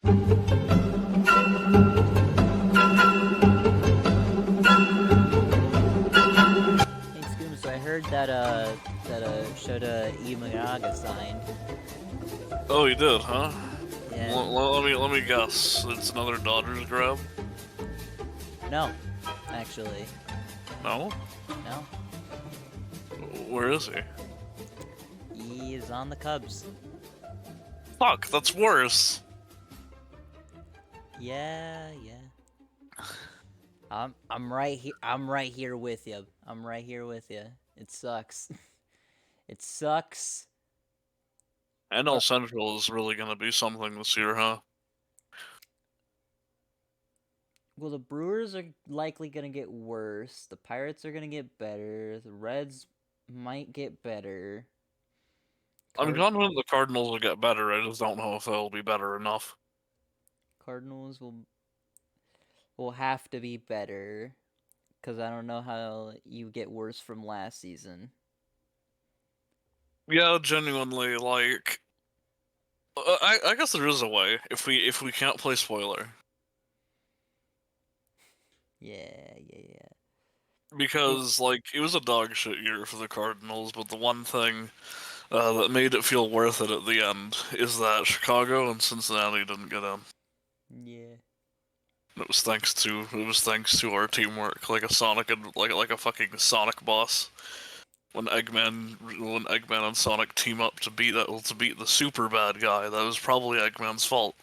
Hey, Scoom, so I heard Shota Imanaga signed. Oh, you did, huh? Yeah. Let me guess. It's another Dodgers grab. No, actually. No? No. Where is he? He's on the Cubs. Fuck, that's worse. Yeah, yeah. I'm right here. I'm right here with you. I'm right here with you. It sucks. It sucks. NL Central is really gonna be something this year, huh? Well, the Brewers are likely gonna get worse. The Pirates are gonna get better. The Reds might get better. I'm Card confident the Cardinals will get better. I just don't know if they'll be better enough. Cardinals will have to be better because I don't know how you get worse from last season. Yeah, genuinely, like, I guess there is a way if we can't play spoiler Yeah, yeah, yeah. Well, because like it was a dog shit year for the Cardinals, but the one thing that made it feel worth it at the end is that Chicago and Cincinnati didn't get in. yeah. It was thanks to our teamwork, like a Sonic and like a fucking Sonic boss. When Eggman and Sonic team up to beat the super bad guy, that was probably Eggman's fault.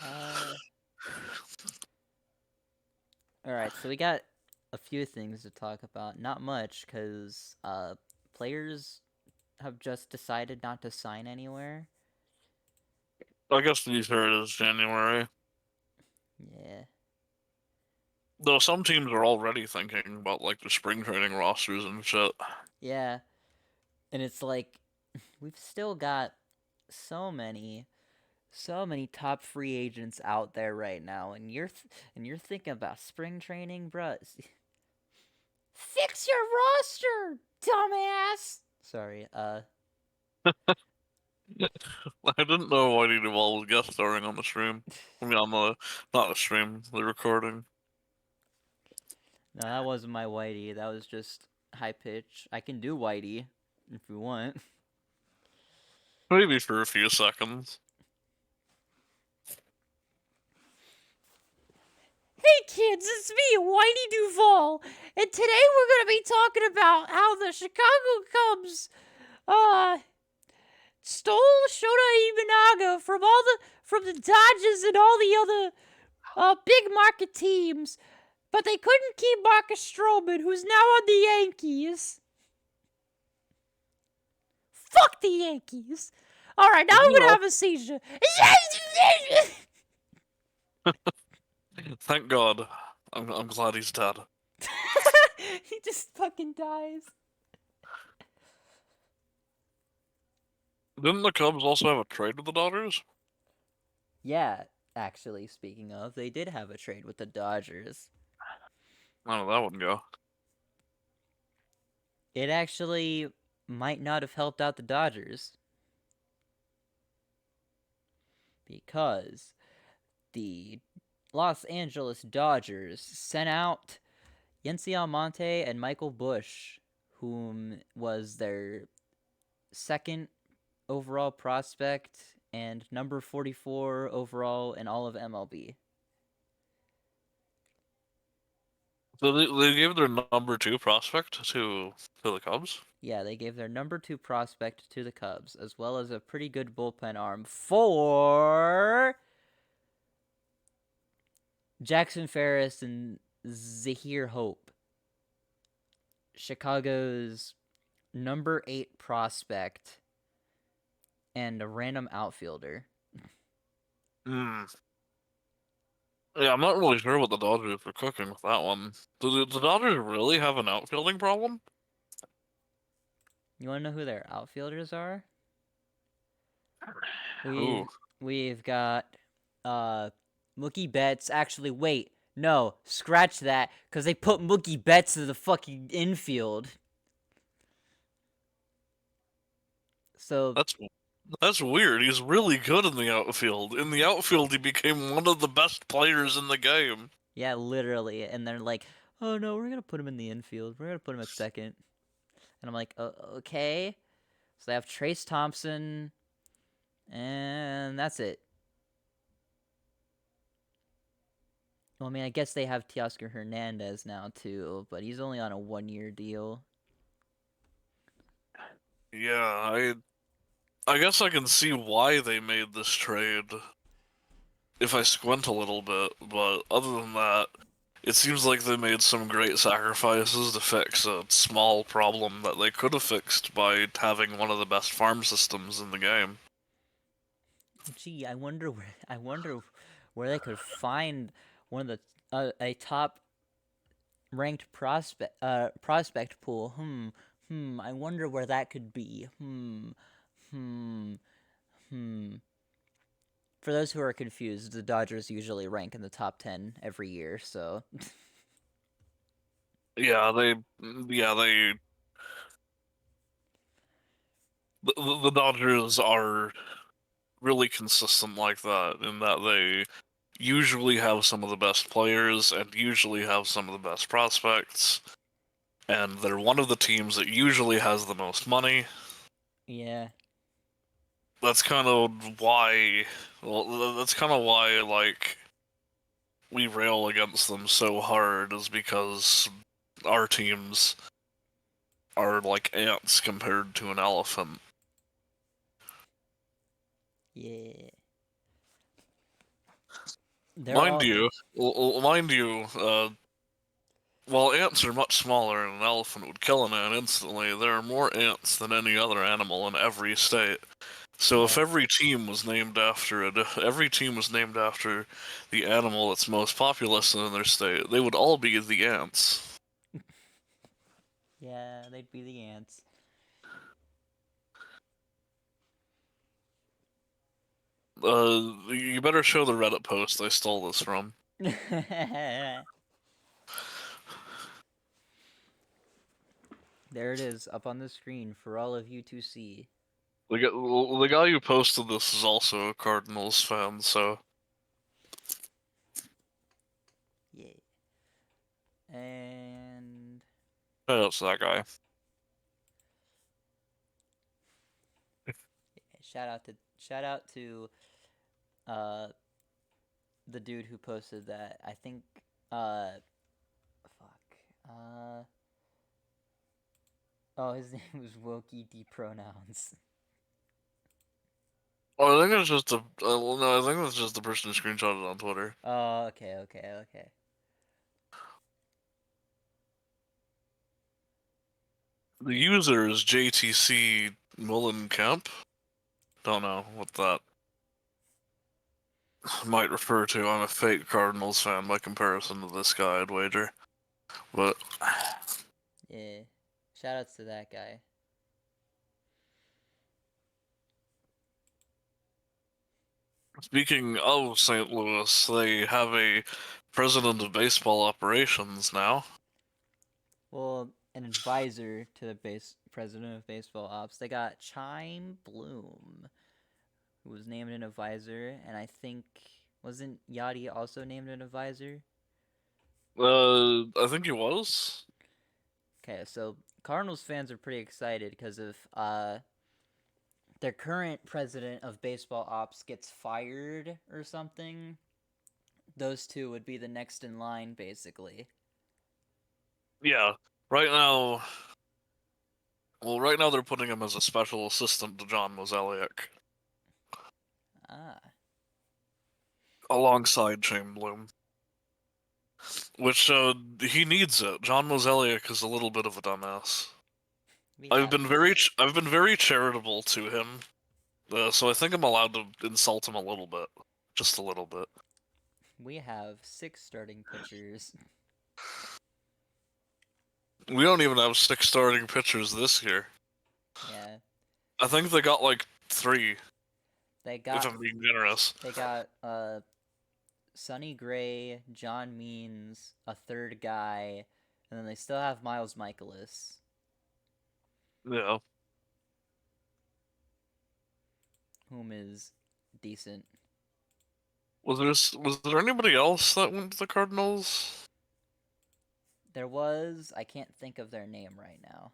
Uh, all right. So we got a few things to talk about. Not much, because players have just decided not to sign anywhere. I guess to be fair, it is January. Yeah. Though some teams are already thinking about like the spring training rosters and shit. Yeah. And it's like we've still got so many top free agents out there right now, and you're thinking about spring training, bruh. Fix your roster, dumbass. Sorry. I didn't know Whitey Duvall was guest starring on the stream. I mean, on the not the stream, the recording. No, that wasn't my Whitey. That was just high pitch. I can do Whitey if you want. Maybe for a few seconds. Hey kids, it's me, Whitey Duvall, and today we're gonna be talking about how the Chicago Cubs stole Shota Imanaga from the Dodgers and all the other big market teams, but they couldn't keep Marcus Stroman, who's now on the Yankees. Fuck the Yankees. All right, now I'm gonna have a seizure. Thank God. I'm glad he's dead. He just fucking dies. Didn't the Cubs also have a trade with the Dodgers? Yeah, actually, speaking of, they did have a trade with the Dodgers. How did that one go? It actually might not have helped out the Dodgers because the Los Angeles Dodgers sent out Yency Almonte and Michael Busch, whom was their second overall prospect and number 44 overall in all of MLB. So they gave their number two prospect to the Cubs? Yeah, they gave their number 2 prospect to the Cubs, as well as a pretty good bullpen arm for Jackson Ferris and Zahir Hope, Chicago's number 8 prospect and a random outfielder. Hmm. Yeah, I'm not really sure what the Dodgers are cooking with that one. Do the Dodgers really have an outfielding problem? You want to know who their outfielders are? Ooh. We've got Mookie Betts. Actually, wait. No, scratch that, because they put Mookie Betts in the fucking infield. So That's that's weird. He's really good in the outfield. In the outfield, he became one of the best players in the game. yeah, literally, and they're like, "Oh no, we're gonna put him in the infield. We're gonna put him at second." And I'm like, "Okay." So they have Trace Thompson, and that's it. Well, I mean, I guess they have Teoscar Hernandez now too, but he's only on a 1 year deal. Yeah, I guess I can see why they made this trade if I squint a little bit, but other than that, it seems like they made some great sacrifices to fix a small problem that they could have fixed by having one of the best farm systems in the game. Gee, I wonder where they could find one of the a top ranked prospect pool. I wonder where that could be. Hmm. Hmm. For those who are confused, the Dodgers usually rank in the top 10 every year, so Yeah, they the Dodgers are really consistent like that in that they usually have some of the best players and usually have some of the best prospects, and they're one of the teams that usually has the most money. yeah. That's kind of why, well, that's kind of why, like, we rail against them so hard, is because our teams are like ants compared to an elephant. Yeah. They're Mind all you, mind you, while ants are much smaller and an elephant would kill an ant instantly, there are more ants than any other animal in every state. So if yeah. every team was named after the animal that's most populous in their state, they would all be the ants. Yeah, they'd be the ants. You better show the Reddit post I stole this from. There it is, up on the screen for all of you to see. The guy who posted this is also a Cardinals fan, so Yeah. And shout out to that guy. shout out to uh the dude who posted that. I think uh fuck. Oh, his name was Wokey D Pronouns. Oh, I think it's just a. Well, no, I think that's just the person who screenshotted it on Twitter. Oh, okay. The user is JTC Mullencamp. Don't know what that might refer to. I'm a fake Cardinals fan by comparison to this guy, I'd wager. But Yeah. Shout outs to that guy. speaking of St. Louis, they have a president of baseball operations now. Well, an advisor to the base president of baseball ops. They got Chime Bloom, who was named an advisor, and I think wasn't Yachty also named an advisor? I think he was. Okay, so Cardinals fans are pretty excited because if their current president of baseball ops gets fired or something, those two would be the next in line, basically. Yeah. Right now, right now they're putting him as a special assistant to John Mozeliak, Ah, alongside Shane Bloom. Which he needs it. John Mozeliak is a little bit of a dumbass. we have I've been very charitable to him, so I think I'm allowed to insult him a little bit, just a little bit. we have 6 starting pitchers. We don't even have six starting pitchers this year. Yeah, I think they got like three, they if got I'm being generous. they got Sonny Gray, John Means, a third guy, and then they still have Miles Michaelis. Yeah. whom is decent. Was there anybody else that went to the Cardinals? There was, I can't think of their name right now.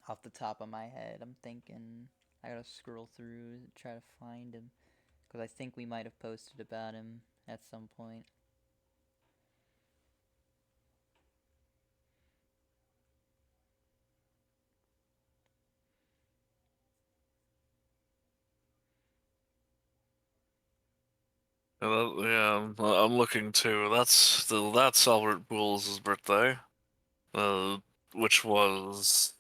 Off the top of my head, I'm thinking I gotta scroll through to try to find him because I think we might have posted about him at some point. Yeah, I'm looking too. That's Albert Pujols' birthday, uh, which was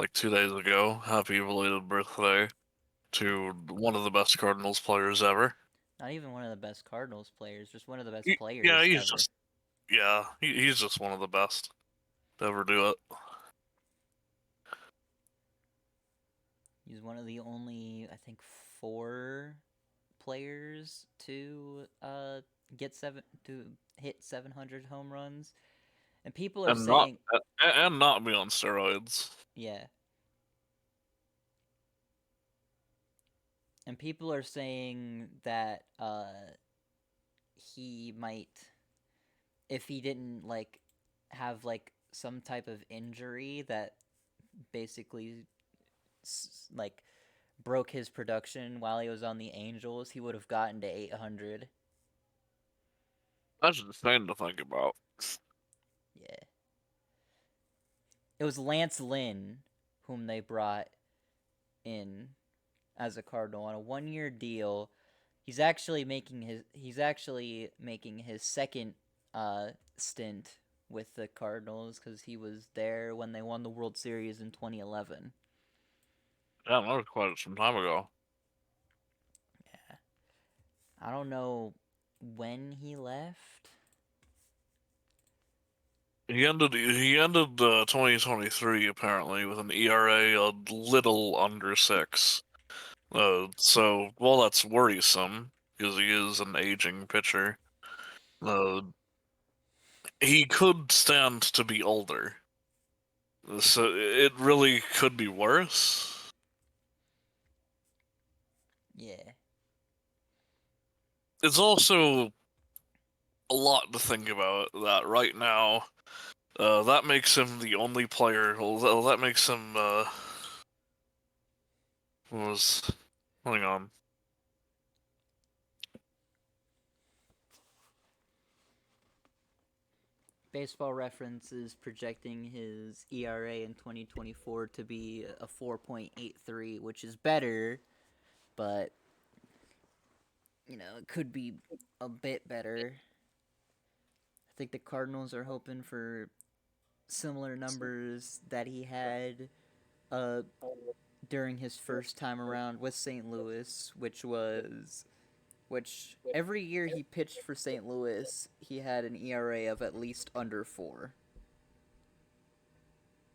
like 2 days ago. Happy belated birthday to one of the best Cardinals players ever. Not even one of the best Cardinals players, just one of the best Yeah, players ever. he's just one of the best to ever do it. He's one of the only, I think, four players to get seven to hit 700 home runs, and people are And not saying, and not be on steroids. yeah, and people are saying that he might, if he didn't like have like some type of injury that basically like broke his production while he was on the Angels, he would have gotten to 800. That's insane to think about. Yeah. It was Lance Lynn whom they brought in as a Cardinal on a 1-year deal. He's actually making his second stint with the Cardinals because he was there when they won the World Series in 2011. Damn, that was quite some time ago. Yeah. I don't know when he left. He ended 2023 apparently with an ERA a little under 6. So while that's worrisome because he is an aging pitcher, uh, he could stand to be older. So it really could be worse. Yeah. It's also a lot to think about that right now. That makes him the only player. Well, that makes him. Was hang on. Baseball Reference is projecting his ERA in 2024 to be a 4.83, which is better, but it could be a bit better. I think the Cardinals are hoping for similar numbers that he had uh, during his first time around with St. Louis, which every year he pitched for St. Louis, he had an ERA of at least under 4.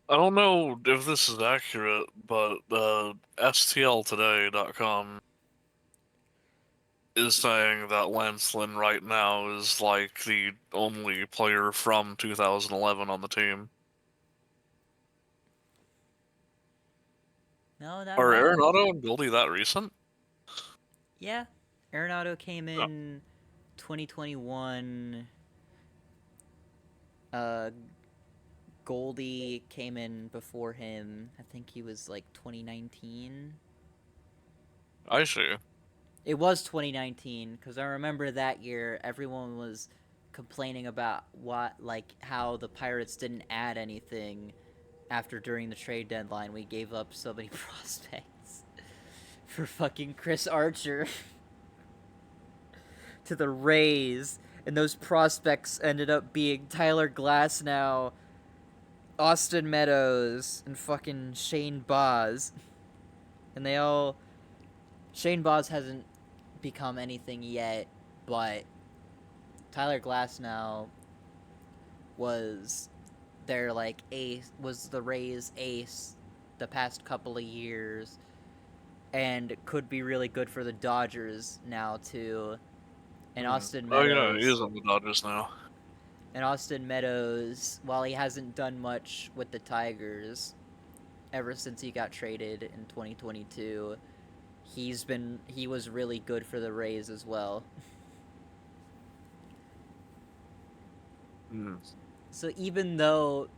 I don't know if this is accurate, but STLtoday.com is saying that Lance Lynn right now is like the only player from 2011 on the team. No, that Are might. Arenado and Goldie that recent? Yeah. Arenado came Oh, in 2021. Uh, Goldie came in before him. I think he was like 2019. I see. It was 2019 because I remember that year everyone was complaining about how the Pirates didn't add anything after during the trade deadline we gave up so many prospects for fucking Chris Archer to the Rays, and those prospects ended up being Tyler Glasnow, Austin Meadows, and fucking Shane Baz. And they all. Shane Baz hasn't become anything yet, but Tyler Glasnow was their like ace, was the Rays' ace the past couple of years, and could be really good for the Dodgers now too. And Hmm. Austin Oh yeah, he is Meadows, on the Dodgers now. And Austin Meadows, while he hasn't done much with the Tigers ever since he got traded in 2022, he was really good for the Rays as well. Mm. So even though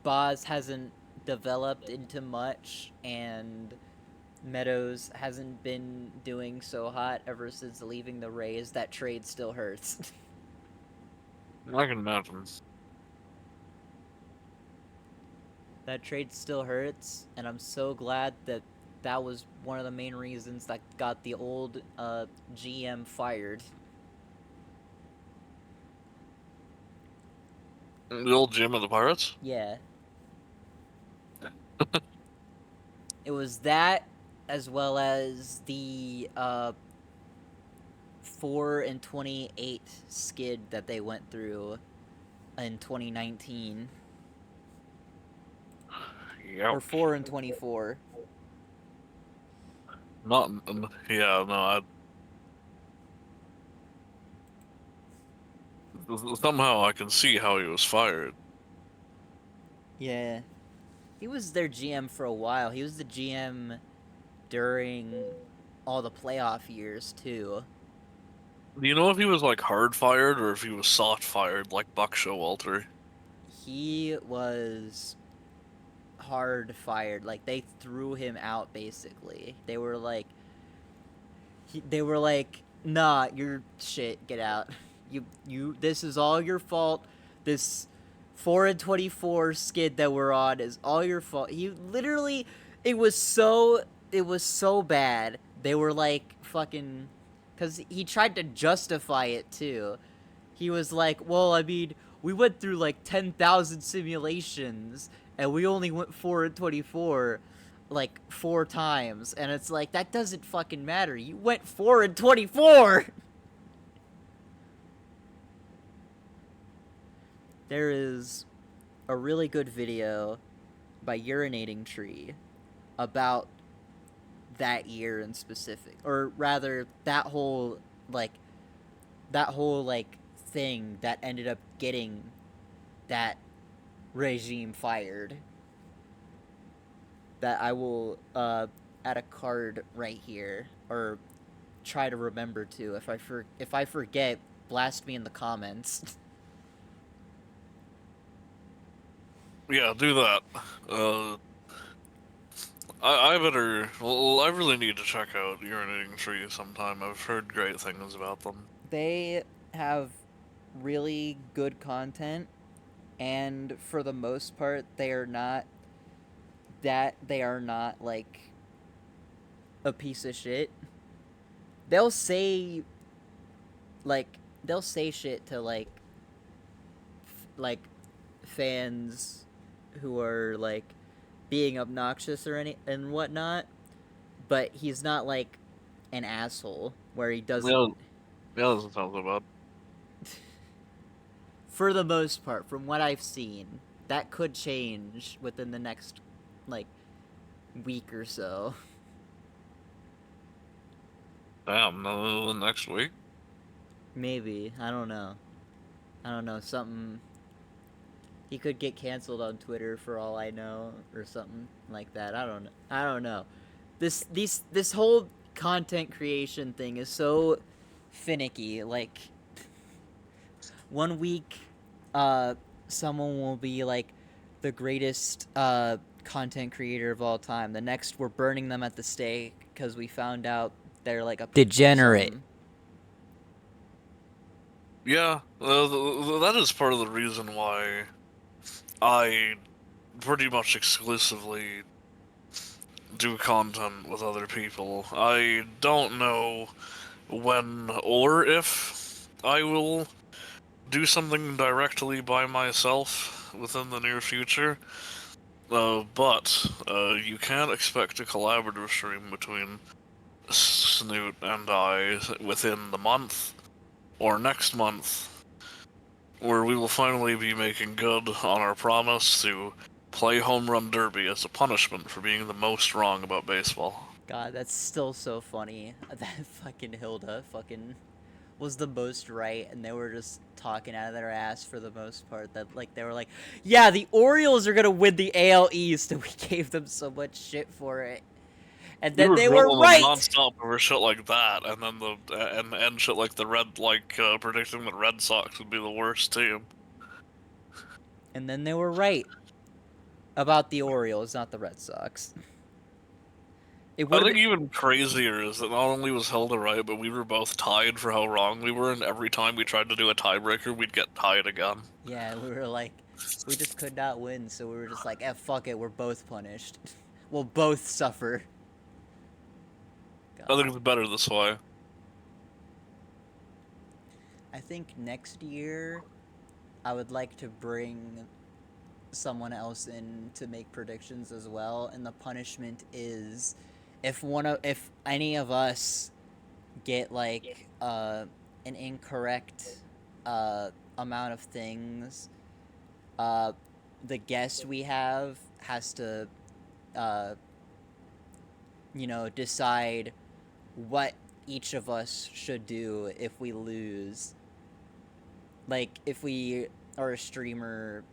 Boz hasn't developed into much and Meadows hasn't been doing so hot ever since leaving the Rays, that trade still hurts. I can imagine. That trade still hurts, and I'm so glad that that was one of the main reasons that got the old GM fired. The old gym of the Pirates? Yeah, it was that, as well as the 4-28 skid that they went through in 2019, or Yep. 4-24. Not. Yeah, no, somehow I can see how he was fired. Yeah, he was their GM for a while. He was the GM during all the playoff years too. Do you know if he was like hard fired or if he was soft fired like Buck Showalter? He was hard fired. Like they threw him out basically. They were like, "Nah, you're shit. Get out. You. This is all your fault. This 4-24 skid that we're on is all your fault." He literally, it was so bad. They were like fucking, because he tried to justify it too. He was like, "Well, I mean, we went through like 10,000 simulations, and we only went 4-24." Like 4 times, and it's like that doesn't fucking matter. You went 4-24. There is a really good video by Urinating Tree about that year in specific, or rather like that whole like thing that ended up getting that regime fired. That I will add a card right here, or try to remember to. If I forget, blast me in the comments. Yeah, do that. Uh, I better. Well, I really need to check out Urinating Tree sometime. I've heard great things about them. They have really good content, and for the most part, they are not like a piece of shit. They'll say like they'll say shit to like fans who are like being obnoxious or any and whatnot, but he's not like an asshole where he doesn't. Yeah, yeah, doesn't sound so bad. For the most part, from what I've seen, that could change within the next like week or so. Damn, no, next week. Maybe, I don't know. I don't know, something. He could get canceled on Twitter for all I know, or something like that. I don't know. This whole content creation thing is so finicky. Like, one week, uh, someone will be like the greatest content creator of all time. The next, we're burning them at the stake because we found out they're like a degenerate. Yeah, that is part of the reason why I pretty much exclusively do content with other people. I don't know when or if I will do something directly by myself within the near future. But you can't expect a collaborative stream between Snoot and I within the month or next month, where we will finally be making good on our promise to play Home Run Derby as a punishment for being the most wrong about baseball. God, that's still so funny. That fucking Hilda fucking was the most right, and they were just talking out of their ass for the most part. That like they were like, yeah, the Orioles are gonna win the AL East, and we gave them so much shit for it, and We then were they were grilling them right, nonstop over shit like that, and then and shit like the predicting that Red Sox would be the worst team. and then they were right about the Orioles, not the Red Sox. It would I have think been. even crazier is that not only was Hilda right, but we were both tied for how wrong we were, and every time we tried to do a tiebreaker, we'd get tied again. Yeah, we were like, we just could not win, so we were just like, eh, fuck it, we're both punished. We'll both suffer. I think God. it's better this way. I think next year I would like to bring someone else in to make predictions as well, and the punishment is if any of us get like an incorrect uh amount of things, uh the guest we have has to uh decide what each of us should do if we lose. Like if we are a streamer,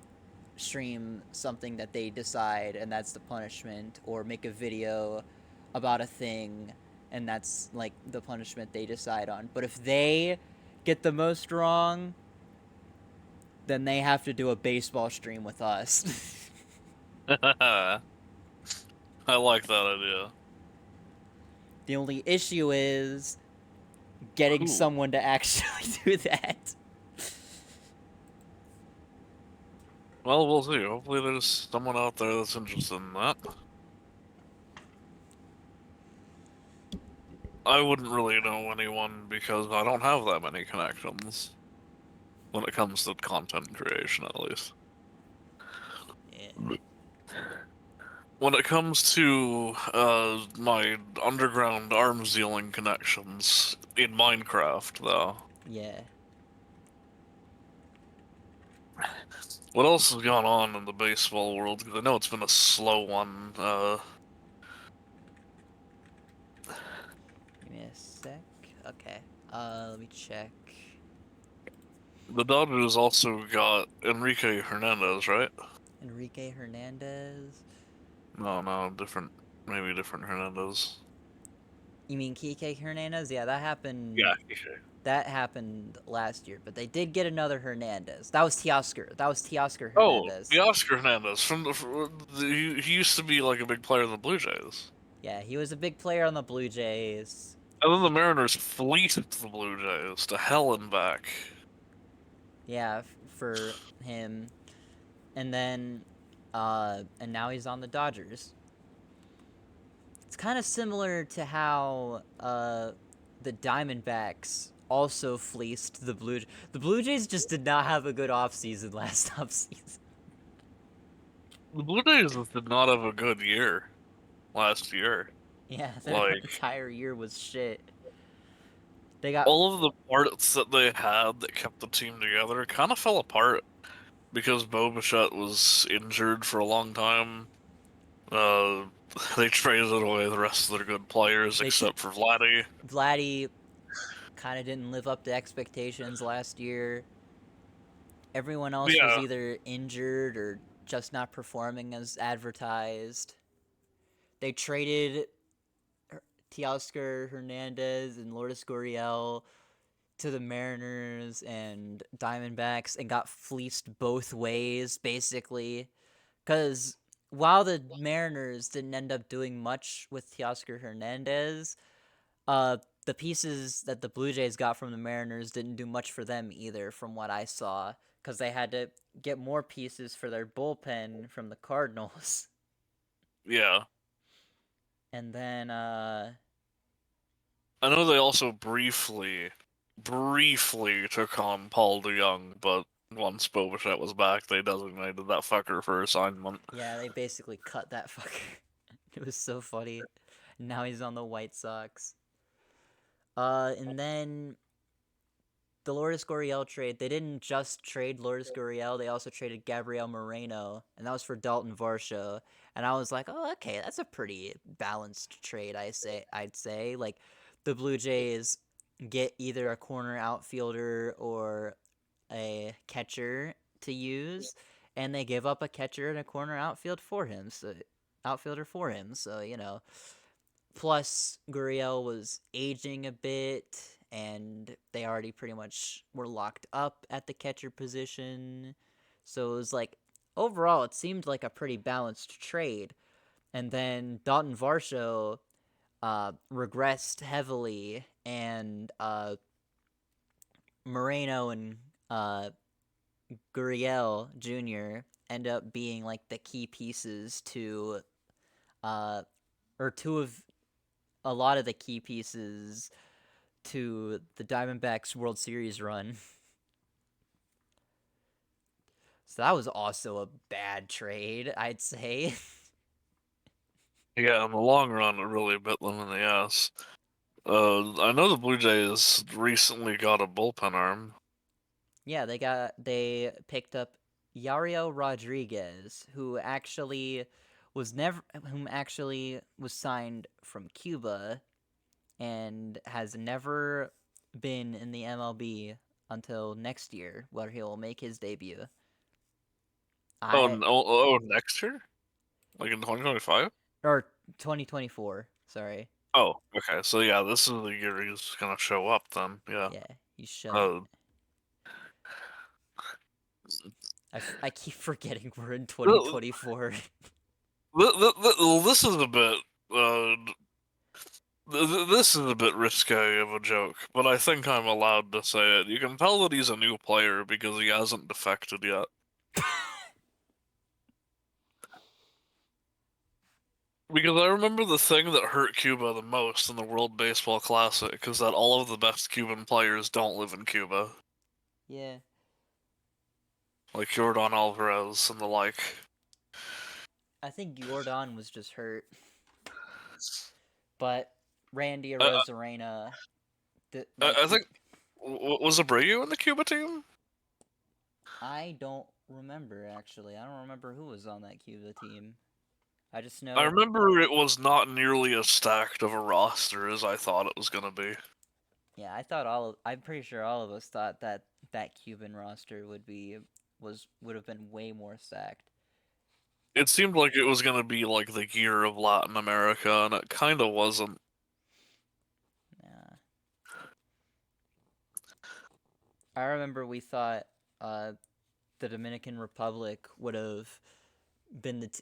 stream something that they decide and that's the punishment, or make a video about a thing and that's like the punishment they decide on. But if they get the most wrong, then they have to do a baseball stream with us. I like that idea. The only issue is getting Cool. someone to actually do that. Well, we'll see. Hopefully there's someone out there that's interested in that. I wouldn't really know anyone because I don't have that many connections when it comes to content creation, at least. Yeah. When it comes to my underground arms dealing connections in Minecraft, though, Yeah. what else has gone on in the baseball world? Because I know it's been a slow one. Give me a sec. Okay. Let me check. The Dodgers also got Enrique Hernandez, right? Enrique Hernandez. No, no, different, maybe different Hernandez. You mean Kike Hernandez? Yeah, that Yeah, happened. okay. That happened last year, but they did get another Hernandez. That was Teoscar. That was Teoscar Oh, the Hernandez. Oscar Hernandez he used to be like a big player in the Blue Jays. Yeah, he was a big player on the Blue Jays. And then the Mariners fleeced the Blue Jays to hell and back. Yeah, for him. And then, and now he's on the Dodgers. It's kind of similar to how, the Diamondbacks also fleeced the Blue Jays. The Blue Jays just did not have a good offseason last offseason. The Blue Jays did not have a good year last year. Yeah, their Like, entire year was shit. They got all of the parts that they had that kept the team together kind of fell apart because Bo Bichette was injured for a long time. Uh, they traded away the rest of their good players they except for Vladdy. Vladdy kind of didn't live up to expectations last year. Everyone else was Yeah, either injured or just not performing as advertised. They traded Teoscar Hernandez and Lourdes Gurriel to the Mariners and Diamondbacks and got fleeced both ways, basically. Because while the Mariners didn't end up doing much with Teoscar Hernandez, uh, the pieces that the Blue Jays got from the Mariners didn't do much for them either, from what I saw, because they had to get more pieces for their bullpen from the Cardinals. yeah. And then, I know they also briefly took on Paul DeYoung, but once Bo Bichette was back, they designated that fucker for assignment. yeah, they basically cut that fucker. It was so funny. Now he's on the White Sox. And then the Lourdes Gurriel trade, they didn't just trade Lourdes Gurriel, they also traded Gabriel Moreno, and that was for Dalton Varsho. And I was like, oh, okay, that's a pretty balanced trade. I'd say like the Blue Jays get either a corner outfielder or a catcher to use, and they give up a catcher and a corner outfielder for him. So plus Gurriel was aging a bit, and they already pretty much were locked up at the catcher position. So it was like overall, it seemed like a pretty balanced trade. And then Dalton Varsho regressed heavily, and Moreno and Gurriel Jr. end up being like the key pieces to, uh, or two of a lot of the key pieces to the Diamondbacks World Series run. So that was also a bad trade, I'd say. Yeah, in the long run, it really bit them in the ass. I know the Blue Jays recently got a bullpen arm. Yeah, they picked up Yario Rodriguez, whom actually was signed from Cuba and has never been in the MLB until next year, where he'll make his debut. Oh, I no, next year? Like in 2025? or 2024. Sorry. Oh, okay. So yeah, this is the year he's gonna show up then. Yeah. Yeah, he should. Uh, I keep forgetting we're in th- 2024. this is a bit. Uh, this is a bit risque of a joke, but I think I'm allowed to say it. You can tell that he's a new player because he hasn't defected yet. Because I remember the thing that hurt Cuba the most in the World Baseball Classic is that all of the best Cuban players don't live in Cuba, Yeah, like Jordan Alvarez and the like. I think Jordan was just hurt, but Randy I, Arozarena, I think was Abreu in the Cuba team? I don't remember actually. I don't remember who was on that Cuba team. I just I know, remember it was not nearly as stacked of a roster as I thought it was gonna be. yeah, I'm pretty sure all of us thought that that Cuban roster would have been way more stacked. It seemed like it was gonna be like the year of Latin America, and it kind of wasn't. Yeah. I remember we thought uh, the Dominican Republic would have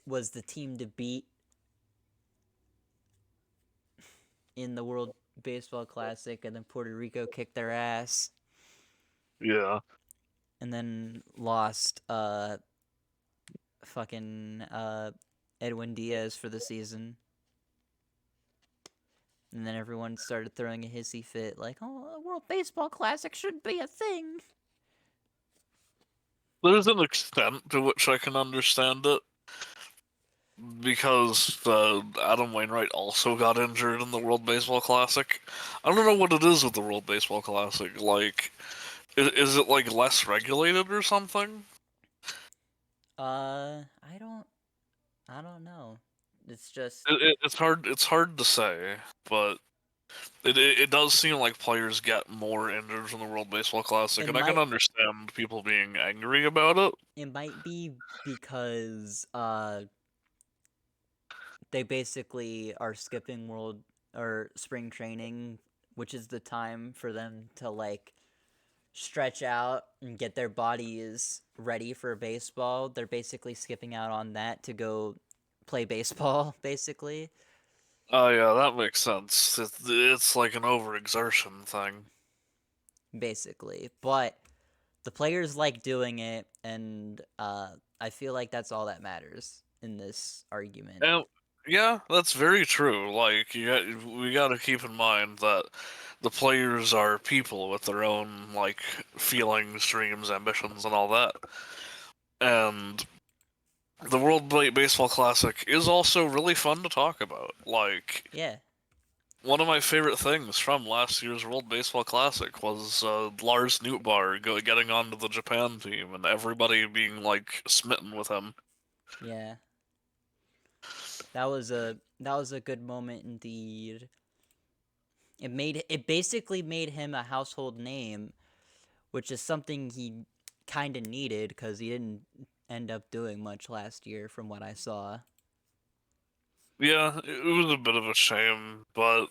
was the team to beat in the World Baseball Classic, and then Puerto Rico kicked their ass, Yeah. and then lost fucking Edwin Diaz for the season. And then everyone started throwing a hissy fit, like, "Oh, a World Baseball Classic should be a thing." There's an extent to which I can understand it because Adam Wainwright also got injured in the World Baseball Classic. I don't know what it is with the World Baseball Classic. Like, is it like less regulated or something? I don't know. It's just It's hard to say, but it does seem like players get more injured from the World Baseball Classic, it and I can might understand people being angry about it. it might be because they basically are skipping world or spring training, which is the time for them to like stretch out and get their bodies ready for baseball. They're basically skipping out on that to go play baseball, basically. Oh yeah, that makes sense. It's like an overexertion thing. Basically. But the players like doing it, and I feel like that's all that matters in this argument. And yeah, that's very true. Like we got to keep in mind that the players are people with their own like feelings, dreams, ambitions, and all that. And the World Baseball Classic is also really fun to talk about. Like Yeah, one of my favorite things from last year's World Baseball Classic was Lars Nootbaar getting onto the Japan team and everybody being like smitten with him. yeah. That was a good moment indeed. It basically made him a household name, which is something he kind of needed because he didn't end up doing much last year from what I saw. Yeah, it was a bit of a shame, but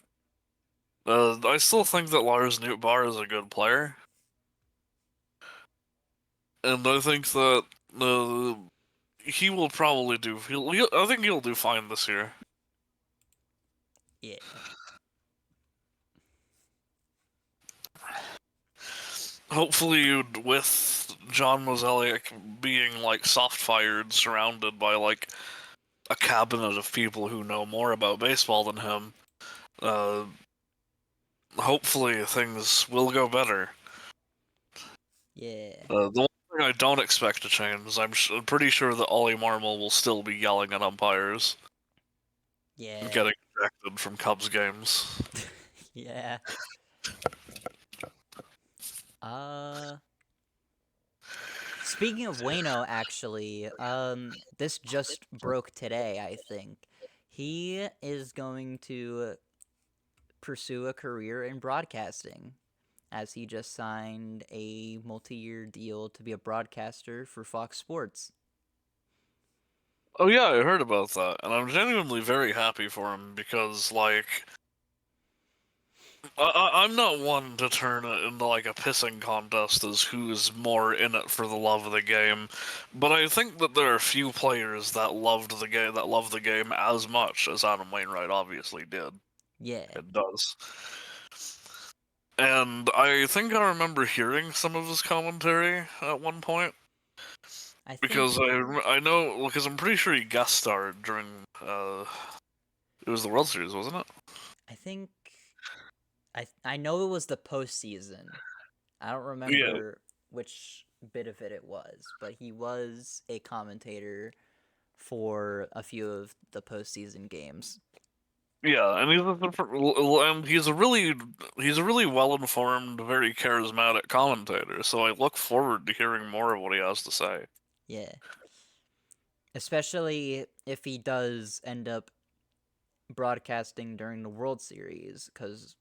I still think that Lars Nootbaar is a good player, and I think that uh, he will probably do. I think he'll do fine this year. Yeah. Hopefully, with John Mozeliak being like soft fired, surrounded by like a cabinet of people who know more about baseball than him, uh, hopefully things will go better. Yeah. The one thing I don't expect to change is pretty sure that Ollie Marmol will still be yelling at umpires and Yeah. getting ejected from Cubs games. Yeah. Uh Speaking of Wayno, actually, this just broke today, I think. He is going to pursue a career in broadcasting, as he just signed a multi-year deal to be a broadcaster for Fox Sports. Oh yeah, I heard about that, and I'm genuinely very happy for him because like I'm not one to turn it into like a pissing contest as who's more in it for the love of the game, but I think that there are few players that love the game as much as Adam Wainwright obviously did. Yeah, It does. And I think I remember hearing some of his commentary at one point I think because I know because I'm pretty sure he guest starred during it was the World Series, wasn't it? I think I know it was the postseason. I don't Yeah, remember which bit of it was, but he was a commentator for a few of the postseason games. yeah, and he's a really well informed, very charismatic commentator. So I look forward to hearing more of what he has to say. Yeah. Especially if he does end up broadcasting during the World Series, because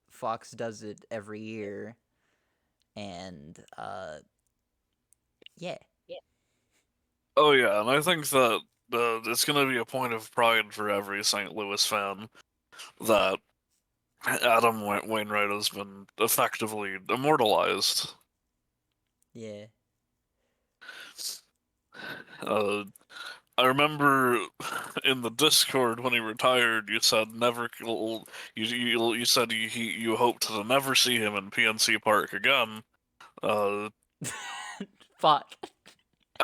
Fox does it every year. And, yeah. Oh yeah, and I think that it's going to be a point of pride for every St. Louis fan that Adam Wainwright has been effectively immortalized. Yeah. Uh, I remember in the Discord when he retired, you said never. You said you hoped to never see him in PNC Park again. Uh, Fuck.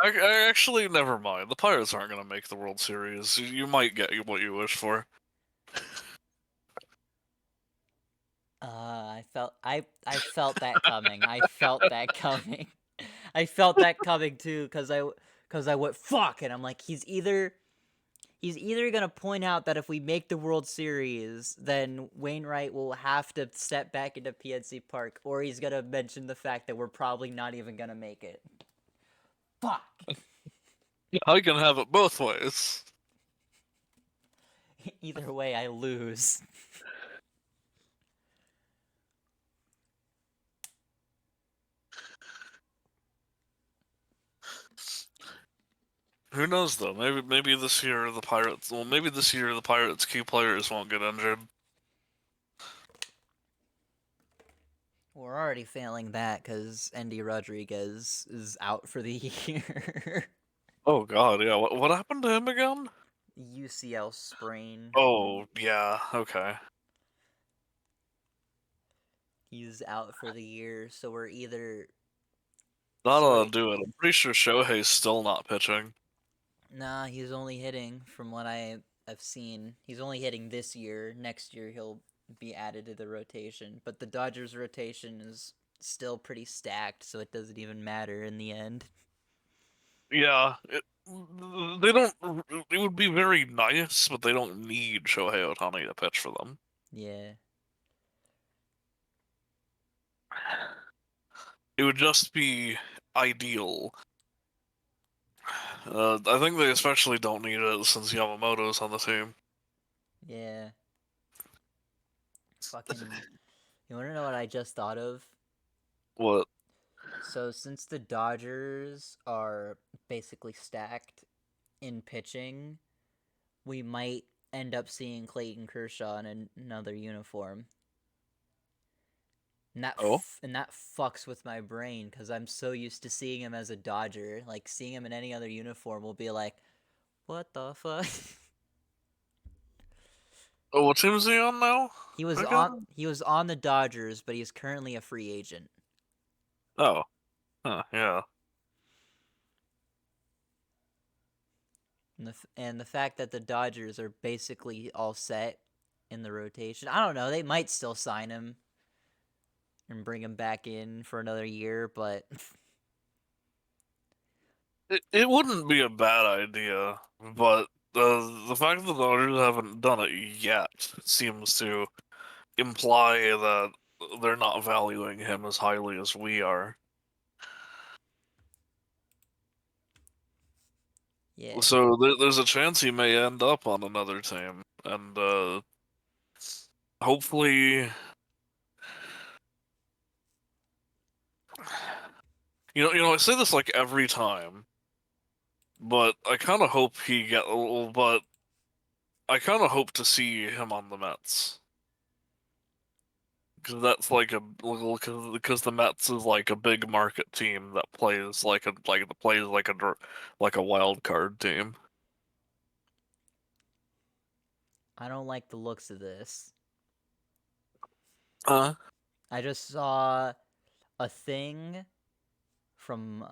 I actually never mind. The Pirates aren't gonna make the World Series. You might get what you wish for. I felt that coming. I felt that coming. I felt that coming too, because I went fuck, and I'm like, he's either gonna point out that if we make the World Series, then Wainwright will have to step back into PNC Park, or he's gonna mention the fact that we're probably not even gonna make it. Fuck. I can have it both ways. Either way, I lose. Who knows though? Maybe this year the Pirates. Well, maybe this year the Pirates' key players won't get injured. We're already failing that because Andy Rodriguez is out for the year. Oh God, yeah. What happened to him again? UCL sprain. Oh yeah. Okay. He's out for the year, so we're either Not so we're to do it. I'm pretty sure Shohei's still not pitching. nah, he's only hitting from what I've seen. He's only hitting this year. Next year he'll be added to the rotation, but the Dodgers rotation is still pretty stacked, so it doesn't even matter in the end. Yeah. They don't. It would be very nice, but they don't need Shohei Ohtani to pitch for them. Yeah. It would just be ideal. I think they especially don't need it since Yamamoto's on the team. Yeah. Fucking You want to know what I just thought of? What? So, since the Dodgers are basically stacked in pitching, we might end up seeing Clayton Kershaw in another uniform. Oh? And that fucks with my brain because I'm so used to seeing him as a Dodger. Like, seeing him in any other uniform will be like, what the fuck? Oh, what team is he on now? Again? He was on the Dodgers, but he's currently a free agent. Oh. Huh, yeah. And the fact that the Dodgers are basically all set in the rotation. I don't know. They might still sign him and bring him back in for another year, but It wouldn't be a bad idea, but the fact that the Dodgers haven't done it yet seems to imply that they're not valuing him as highly as we are. yeah. So there's a chance he may end up on another team, and hopefully, I say this like every time, but I kind of hope to see him on the Mets. Because that's like a because the Mets is like a big market team that plays like a wild card team. I don't like the looks of this. Uh, I just saw a thing from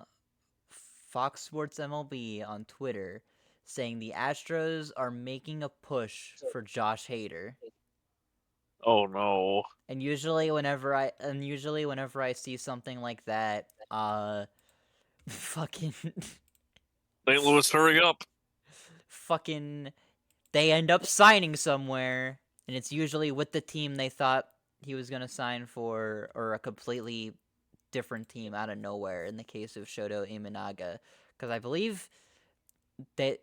Fox Sports MLB on Twitter saying the Astros are making a push for Josh Hader. oh no, Usually whenever I see something like that, fucking St. Louis, hurry up! fucking they end up signing somewhere, and it's usually with the team they thought he was gonna sign for, or a completely different team out of nowhere. In the case of Shoto Imanaga, because I believe Because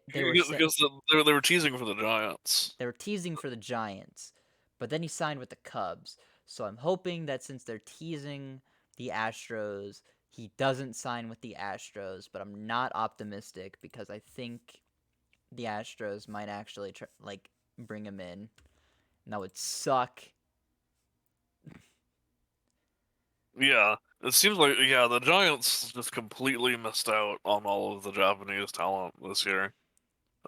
they were teasing for the Giants. they were teasing for the Giants, but then he signed with the Cubs. So I'm hoping that since they're teasing the Astros, he doesn't sign with the Astros. But I'm not optimistic because I think the Astros might actually bring him in. And that would suck. Yeah, it seems like the Giants just completely missed out on all of the Japanese talent this year.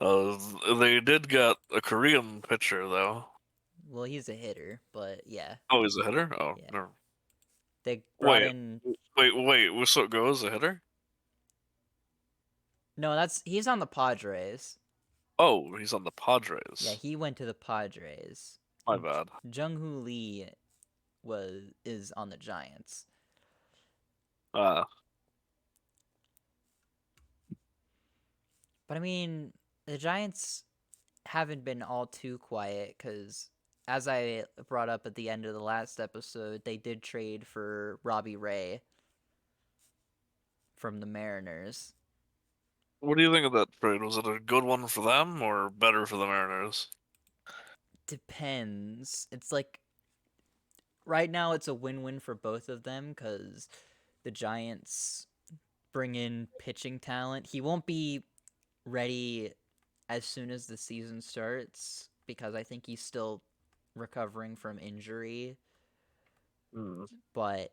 Uh, they did get a Korean pitcher though. Well, he's a hitter, but yeah, Oh, he's a hitter. Oh, yeah. no. They brought Wait, in. wait. Wusso goes a hitter? No, that's he's on the Padres. Oh, he's on the Yeah, Padres. he went to the Padres. My bad. Jung Hoo Lee is on the Giants. Uh, But I mean, the Giants haven't been all too quiet because, as I brought up at the end of the last episode, they did trade for Robbie Ray from the Mariners. what do you think of that trade? Was it a good one for them or better for the Mariners? Depends. It's like right now it's a win-win for both of them because the Giants bring in pitching talent. He won't be ready as soon as the season starts because I think he's still recovering from injury. Hmm. But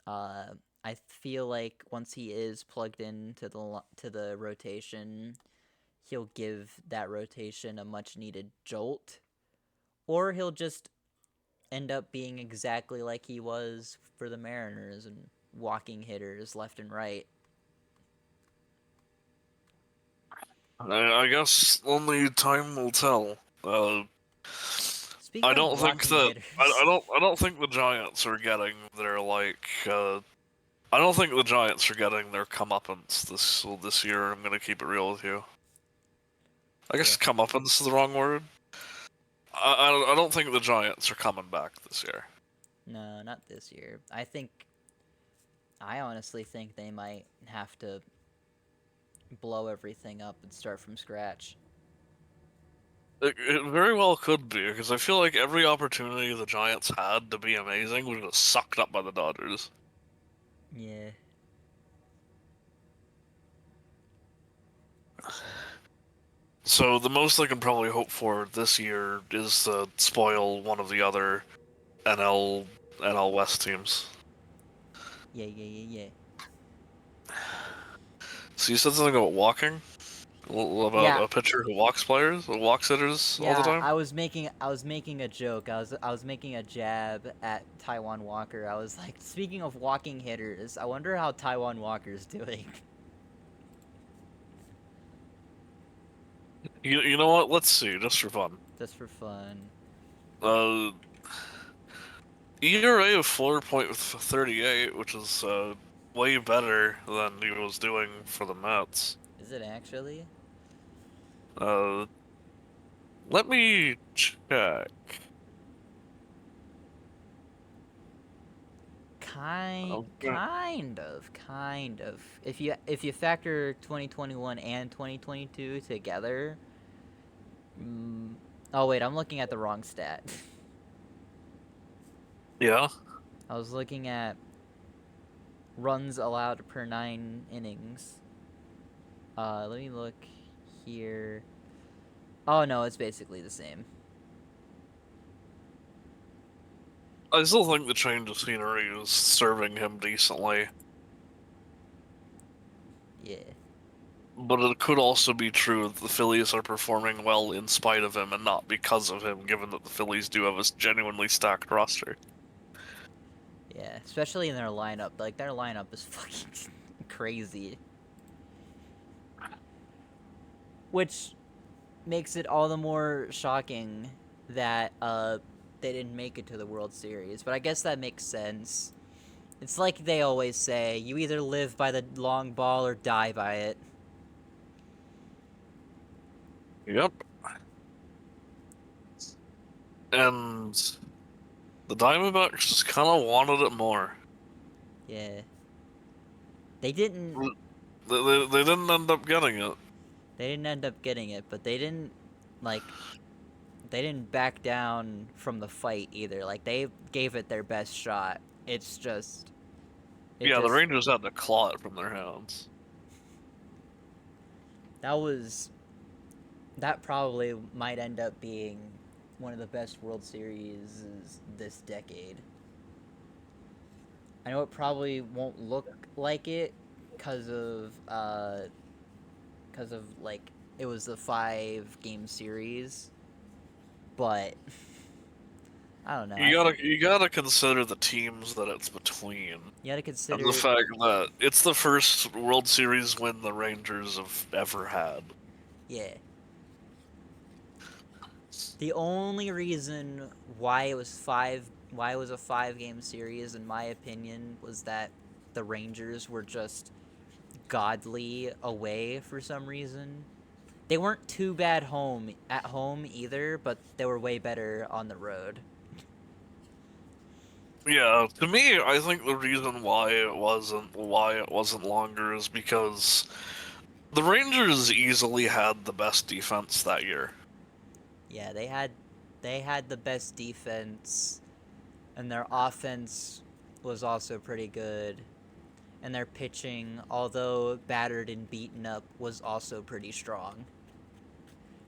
I feel like once he is plugged into the rotation, he'll give that rotation a much needed jolt, or he'll just end up being exactly like he was for the Mariners and walking hitters left and right. I guess only time will tell. Speaking of walking hitters, I don't think the Giants are getting their I don't think the Giants are getting their comeuppance this year. I'm gonna keep it real with you. I yeah, guess comeuppance is the wrong word. I don't think the Giants are coming back this year. no, not this year. I honestly think they might have to blow everything up and start from scratch. It very well could be, because I feel like every opportunity the Giants had to be amazing was just sucked up by the Dodgers. Yeah. So the most I can probably hope for this year is to spoil one of the other NL West teams. Yeah, yeah, yeah, yeah. So you said something about walking? About Yeah, a pitcher who walks players, who walks hitters all the yeah, time? I was making a joke. I was making a jab at Taiwan Walker. I was like, speaking of walking hitters, I wonder how Taiwan Walker's doing. You know what? Let's see, just for fun. Just for fun. Uh, ERA of 4.38, which is way better than he was doing for the Mets. Is it actually? Uh, let me check. Kind I'm gonna- kind of kind of. If you factor 2021 and 2022 together, mm, oh wait, I'm looking at the wrong stat. Yeah, I was looking at runs allowed per 9 innings. Let me look here. Oh no, it's basically the same. I still think the change of scenery is serving him decently, Yeah. but it could also be true that the Phillies are performing well in spite of him and not because of him, given that the Phillies do have a genuinely stacked roster. Yeah, especially in their lineup. Like their lineup is fucking crazy. Which makes it all the more shocking that they didn't make it to the World Series. But I guess that makes sense. It's like they always say, you either live by the long ball or die by it. Yep. And the Diamondbacks just kind of wanted it more. Yeah. They didn't They didn't end up getting it. they didn't end up getting it, but like they didn't back down from the fight either. Like they gave it their best shot. It's just it Yeah, the just Rangers had to claw it from their hands. that was that probably might end up being one of the best World Series this decade. I know it probably won't look like it because of like it was a 5 game series, but I don't know. I think You gotta consider the teams that it's between, you got to and the consider. fact that it's the first World Series win the Rangers have ever had. Yeah, the only reason why it was a 5 game series, in my opinion, was that the Rangers were just godly away for some reason. They weren't too bad at home either, but they were way better on the road. Yeah, to me, I think the reason why it wasn't longer is because the Rangers easily had the best defense that year. Yeah, they had the best defense, and their offense was also pretty good. And their pitching, although battered and beaten up, was also pretty strong.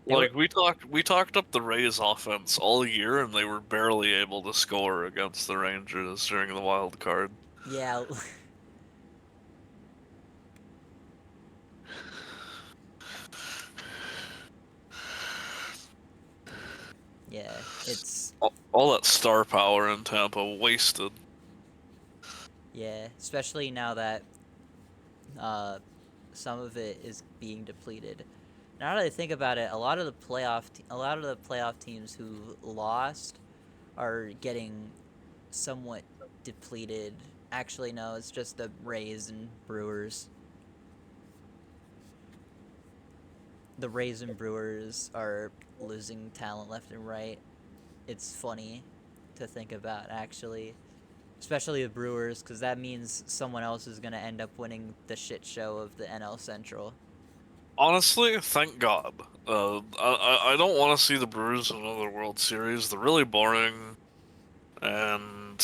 They were Like we talked up the Rays offense all year, and they were barely able to score against the Rangers during the wild card. yeah, yeah, it's All that star power in Tampa wasted. yeah, especially now that uh some of it is being depleted. Now that I think about it, a lot of the playoff teams who lost are getting somewhat depleted. Actually, no, it's just the Rays and Brewers. The Rays and Brewers are losing talent left and right. It's funny to think about, actually. Especially the Brewers, because that means someone else is going to end up winning the shit show of the NL Central. Honestly, thank God. I don't want to see the Brewers in another World Series. They're really boring, and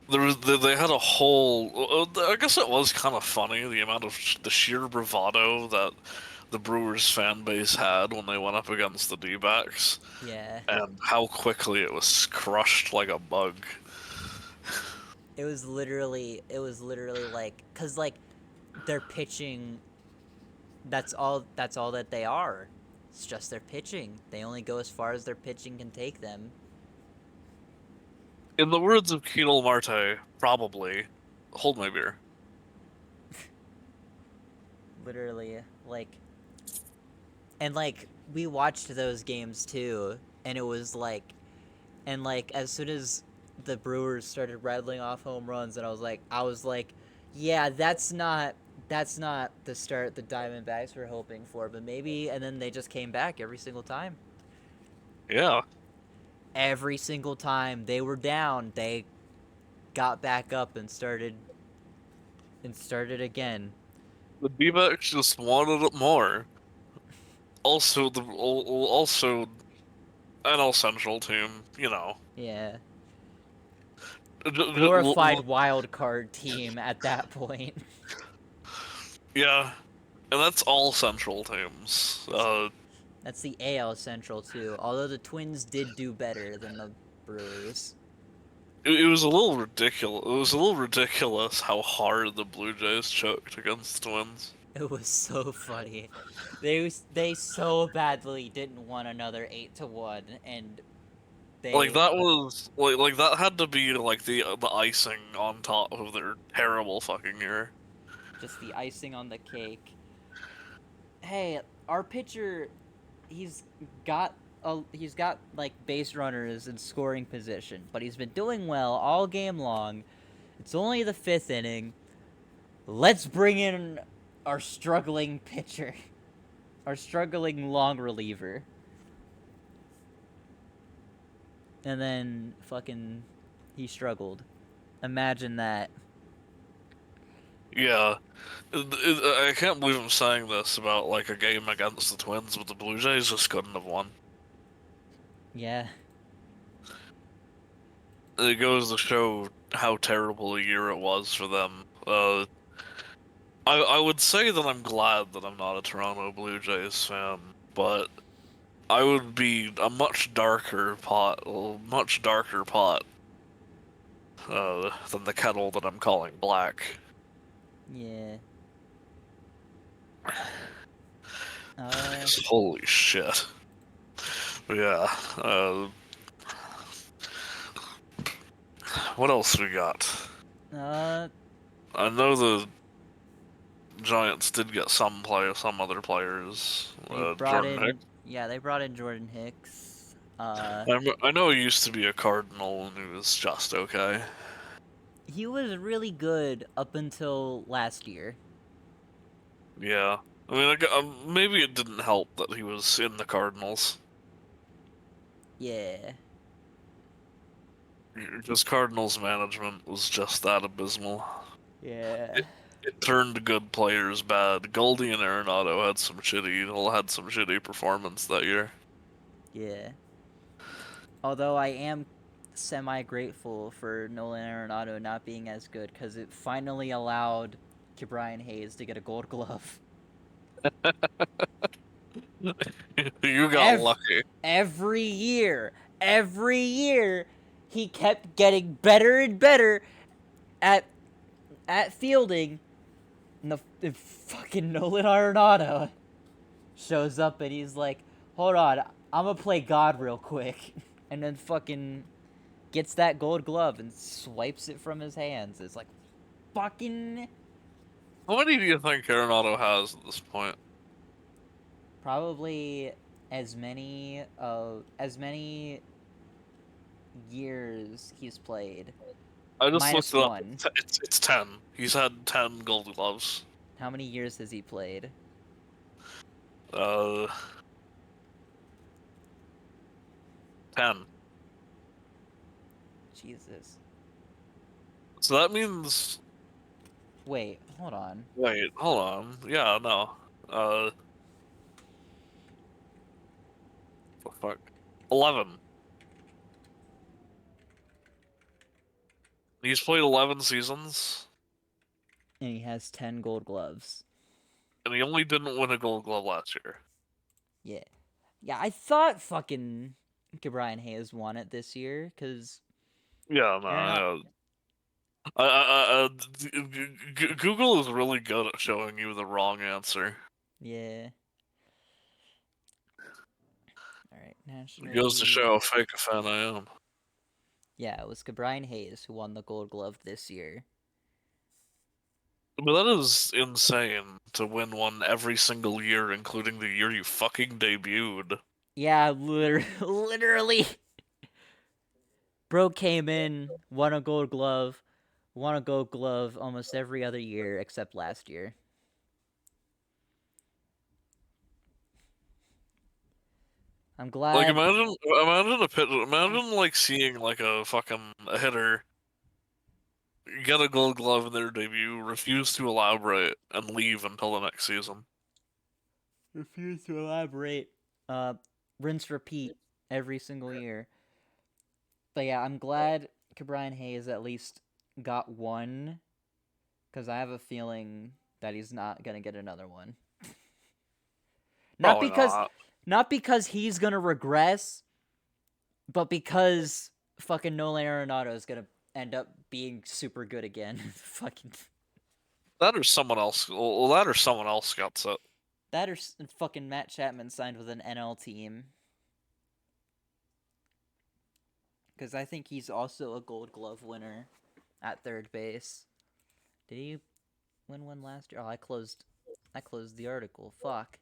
they had a whole. I guess it was kind of funny the amount of the sheer bravado that the Brewers fan base had when they went up against the D-backs, Yeah, and how quickly it was crushed like a bug. it was literally like, cause like their pitching, that's all that they are. It's just their pitching. They only go as far as their pitching can take them. In the words of Ketel Marte, probably, hold my beer. Literally, like, and like we watched those games too, and it was like, and like as soon as the Brewers started rattling off home runs, and I was like, yeah, that's not the start the Diamondbacks were hoping for, but maybe. And then they just came back every single time. Yeah, Every single time they were down, they got back up and started again. the D-backs just wanted it more. Also, also NL Central team, you know. Yeah, J- j- l- glorified l- wild card team at that point. Yeah, and that's all Central teams. That's the AL Central too. Although the Twins did do better than the Brewers. It was a little ridiculous. It was a little ridiculous how hard the Blue Jays choked against the Twins. It was so funny. They so badly didn't want another 8-1, and Like they that was like that had to be like the icing on top of their terrible fucking year. just the icing on the cake. Hey, our pitcher, he's he's got like base runners in scoring position, but he's been doing well all game long. It's only the fifth inning. Let's bring in our struggling pitcher, our struggling long reliever. And then fucking he struggled. Imagine that. Yeah, I can't believe I'm saying this about like a game against the Twins, but the Blue Jays just couldn't have won. Yeah. It goes to show how terrible a year it was for them. I would say that I'm glad that I'm not a Toronto Blue Jays fan, but I would be a much darker pot, than the kettle that I'm calling black. Yeah. Uh 'Cause holy shit. Yeah. What else we got? uh I know the Giants did get some other players. they brought Jordan in Hicks. yeah, they brought in Jordan Hicks. I know he used to be a Cardinal and he was just okay. He was really good up until last year. Yeah. I mean, maybe it didn't help that he was in the Cardinals. Yeah. Just Cardinals management was just that abysmal. Yeah. It, it turned good players bad. Goldie and Arenado had some shitty performance that year. Yeah. Although I am semi grateful for Nolan Arenado not being as good because it finally allowed Brian Hayes to get a Gold Glove. You got Every lucky. every year, every year, he kept getting better and better at fielding. And the fucking Nolan Arenado shows up and he's like, "Hold on, I'm gonna play God real quick," and then fucking gets that Gold Glove and swipes it from his hands. It's like, fucking How many do you think Arenado has at this point? probably as many years he's played. I just looked Minus it up. one. It's 10. He's had 10 Gold Gloves. How many years has he played? Uh, 10. Jesus. So that means Wait, hold on. Wait, hold on. Yeah, no. The fuck. 11. He's played 11 seasons, And he has 10 gold gloves. and he only didn't win a Gold Glove last year. Yeah. Yeah, I thought fucking Brian Hayes won it this year, because Yeah, Aaron. no, yeah. Google is really good at showing you the wrong answer. Yeah. Alright, It National goes to show League. how fake a fan I am. Yeah, it was Brian Hayes who won the gold glove this year. But that is insane to win one every single year, including the year you fucking debuted. Yeah, literally. Bro came in, won a gold glove almost every other year except last year. I'm Like glad. imagine a pit, imagine like seeing like a hitter get a Gold Glove in their debut, refuse to elaborate, and leave until the next season. Refuse to elaborate. Uh, rinse repeat every single year. But yeah, I'm glad Brian Hayes at least got one, because I have a feeling that he's not gonna get another one. Not Probably because, not. not because he's gonna regress, but because fucking Nolan Arenado is gonna end up being super good again. Fucking That or someone else. Well, that or someone else got it. that or fucking Matt Chapman signed with an NL team, because I think he's also a Gold Glove winner at third base. Did he win one last year? Oh, I closed the article. Fuck.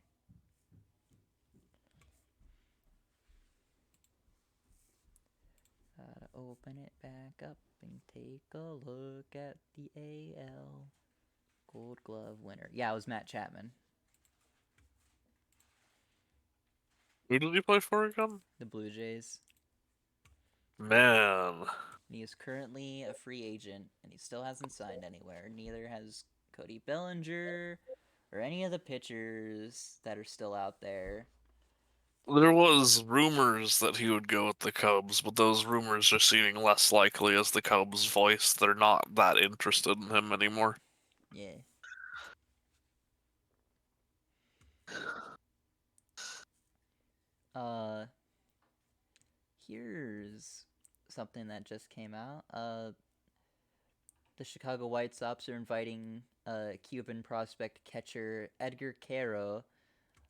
Gotta open it back up and take a look at the AL Gold Glove winner. Yeah, it was Matt Chapman, Who did he play for again? the Blue Jays. Man. And he is currently a free agent, and he still hasn't signed anywhere. Neither has Cody Bellinger or any of the pitchers that are still out there. There was rumors that he would go with the Cubs, but those rumors are seeming less likely as the Cubs voice they're not that interested in him anymore. Yeah. Uh, here's something that just came out. The Chicago White Sox are inviting Cuban prospect catcher Edgar Caro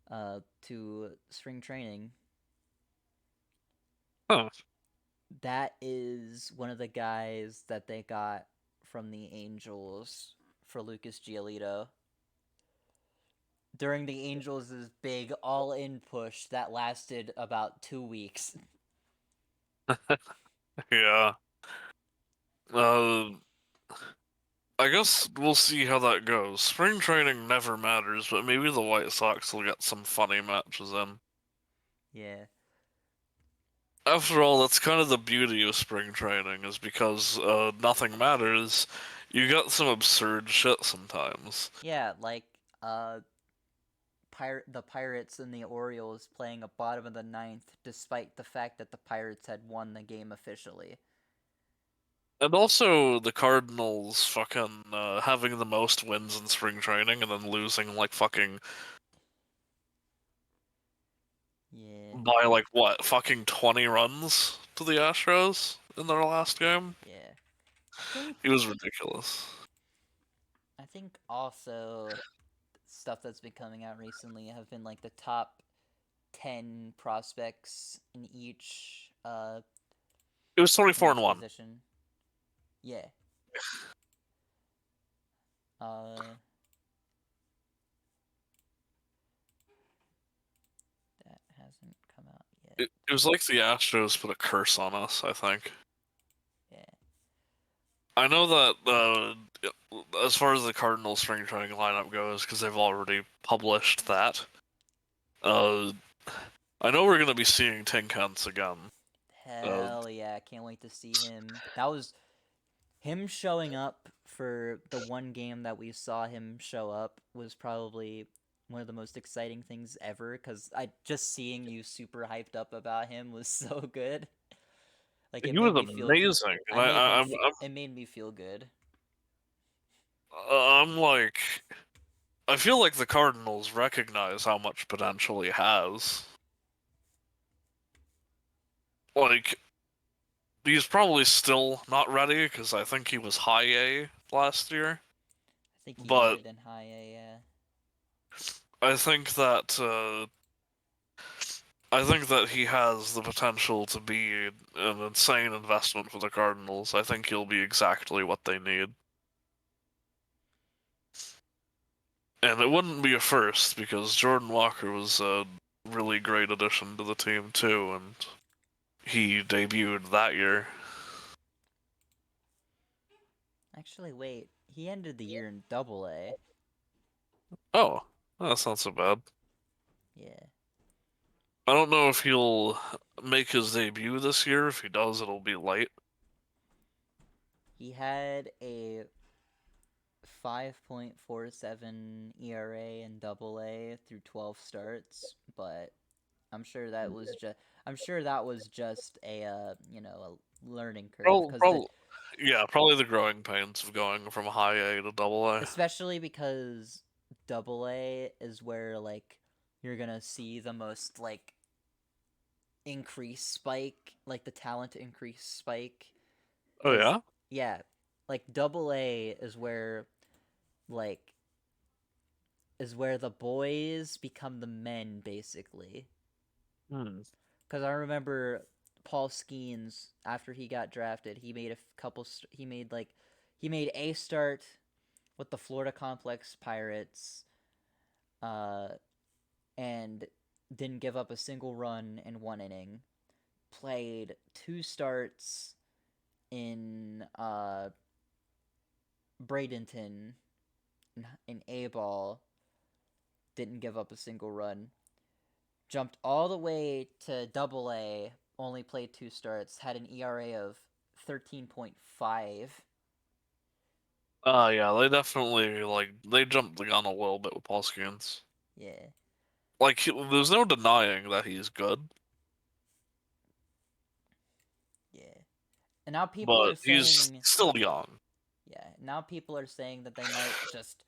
to spring training. Huh. That is one of the guys that they got from the Angels for Lucas Giolito. During the Angels' big all-in push that lasted about 2 weeks. Yeah. Uh, I guess we'll see how that goes. Spring training never matters, but maybe the White Sox will get some funny matches in. Yeah. After all, that's kind of the beauty of spring training, is because nothing matters. You get some absurd shit sometimes. Yeah, like uh the Pirates and the Orioles playing a bottom of the ninth, despite the fact that the Pirates had won the game officially. And also the Cardinals fucking having the most wins in spring training and then losing like fucking Yeah, by like what, fucking 20 runs to the Astros in their last game. yeah. I think It was ridiculous. I think also stuff that's been coming out recently have been like the top 10 prospects in It was 24 and each 1. position. Yeah. Uh that hasn't come out yet. It was like the Astros put a curse on us, I think. Yeah. I know that as far as the Cardinals spring training lineup goes, because they've already published that. Uh, I know we're gonna be seeing Tin Cans again. Uh, Hell yeah, I can't wait to see him. That was him showing up for the one game that we saw him show up was probably one of the most exciting things ever because I just seeing you super hyped up about him was so good. Like it He made was me feel amazing, and I made me it made me feel good. I'm like, I feel like the Cardinals recognize how much potential he has. Like, he's probably still not ready because I think he was high A last year, I think he but ended in high A, yeah. I think that he has the potential to be an insane investment for the Cardinals. I think he'll be exactly what they need. And it wouldn't be a first because Jordan Walker was a really great addition to the team too, and he debuted that year. Actually, wait. He ended the year in double A. Oh, that's not so bad. Yeah. I don't know if he'll make his debut this year. If he does, it'll be late. He had a 5.47 ERA in double A through 12 starts, but I'm sure that was just a a learning curve Probably, because the probably, yeah, probably the growing pains of going from high A to double A. especially because double A is where like you're going to see the most like increase spike, like the talent increase spike Oh cuz yeah. yeah, like double A like is where the boys become the men basically. Hmm. Because I remember Paul Skeens after he got drafted, he made a couple. He made a start with the Florida Complex Pirates, uh, and didn't give up a single run in one inning. Played two starts in Bradenton in A ball, didn't give up a single run. Jumped all the way to Double A, only played two starts, had an ERA of 13.5. Yeah, they definitely they jumped the gun a little bit with Paul Skeens. Yeah, Like, there's no denying that he's good, yeah. And now people but are he's saying, still young. yeah, now people are saying that they might just